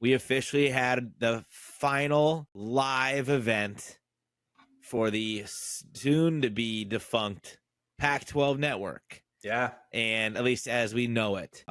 we officially had the final live event for the soon-to-be defunct Pac-12 Network. Yeah. And at least as we know it.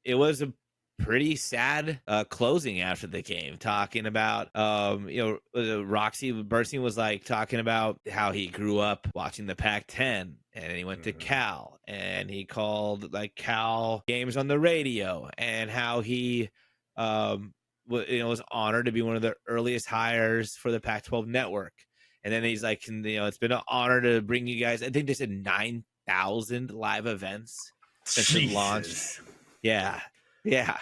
It was a pretty sad closing after the game, talking about Roxy Bernstein was like talking about how he grew up watching the Pac-10 and he went to Cal and he called like Cal games on the radio, and how he was honored to be one of the earliest hires for the Pac-12 Network. And then he's like, it's been an honor to bring you guys, I think they said 9,000 live events since it launched. Yeah.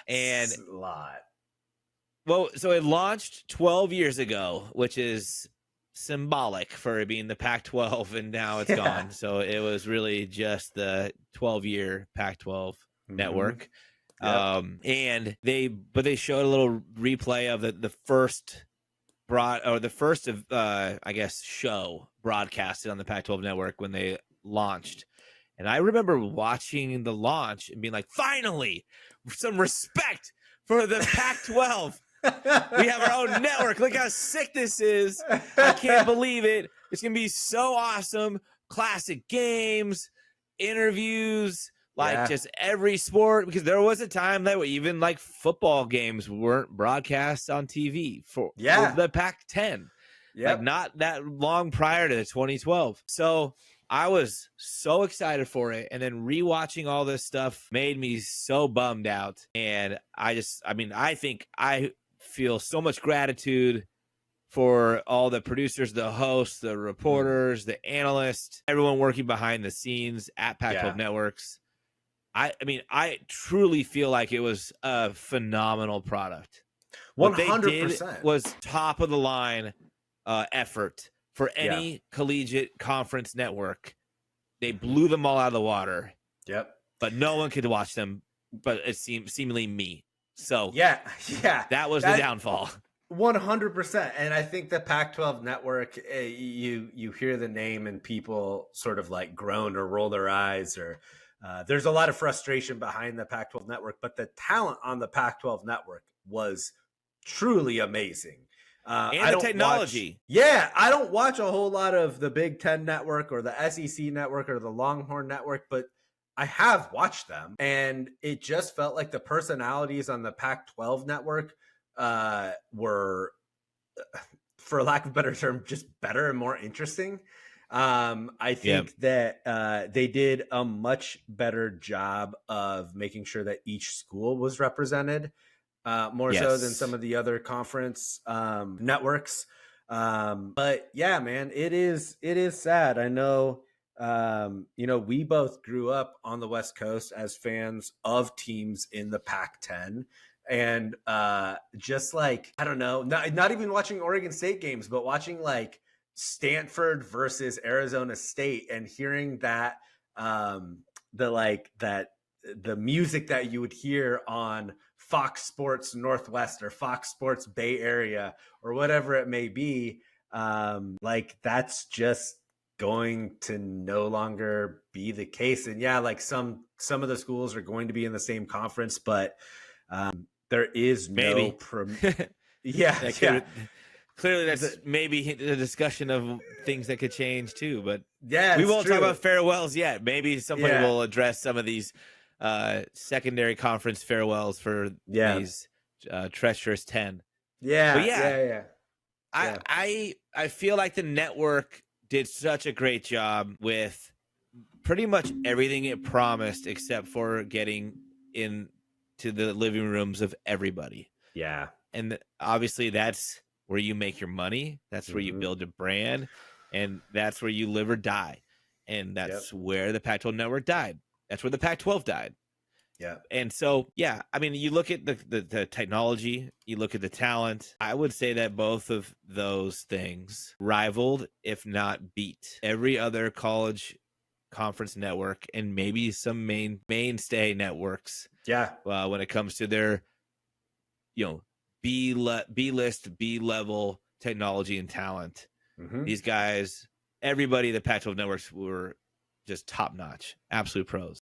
And a lot. Well, so it launched 12 years ago, which is symbolic for it being the Pac-12, and now it's gone. So it was really just the 12-year Pac-12 network. Yep. And they showed a little replay of the first show broadcasted on the Pac-12 network when they launched. And I remember watching the launch and being like, finally, some respect for the Pac-12. We have our own network. Look how sick this is. I can't believe it. It's going to be so awesome. Classic games, interviews, just every sport. Because there was a time that even like football games weren't broadcast on TV for the Pac-10. Like not that long prior to 2012. So I was so excited for it, and then rewatching all this stuff made me so bummed out. And I think I feel so much gratitude for all the producers, the hosts, the reporters, the analysts, everyone working behind the scenes at Pac-12 Networks. I truly feel like it was a phenomenal product. 100%. What they did was top of the line effort for any collegiate conference network. They blew them all out of the water. Yep. But no one could watch them, but it seemingly me. So that was the downfall. 100%. And I think the Pac-12 network, you hear the name and people sort of like groan or roll their eyes, or there's a lot of frustration behind the Pac-12 network, but the talent on the Pac-12 network was truly amazing. And the technology. I don't watch a whole lot of the Big Ten network or the SEC network or the Longhorn network, but I have watched them, and it just felt like the personalities on the Pac-12 network were, for lack of a better term, just better and more interesting. I think that they did a much better job of making sure that each school was represented. More so than some of the other conference networks. But yeah, man, it is sad. I know, we both grew up on the West Coast as fans of teams in the Pac-10. And just like, I don't know, not even watching Oregon State games, but watching like Stanford versus Arizona State and hearing that the music that you would hear on Fox Sports Northwest or Fox Sports Bay Area or whatever it may be, that's just going to no longer be the case. And some of the schools are going to be in the same conference, but there is no clearly that's maybe a discussion of things that could change too, but we won't talk about farewells yet. Maybe somebody will address some of these secondary conference farewells for these treacherous 10. I feel like the network did such a great job with pretty much everything it promised, except for getting into the living rooms of everybody. And obviously that's where you make your money. That's where you build a brand, and that's where you live or die. And that's where the Pac-12 network died. That's where the Pac-12 died. And so, you look at the technology, you look at the talent. I would say that both of those things rivaled, if not beat, every other college conference network and maybe some mainstay networks. When it comes to their, B-list, B-level technology and talent. These guys, everybody, the Pac-12 networks were just top notch, absolute pros.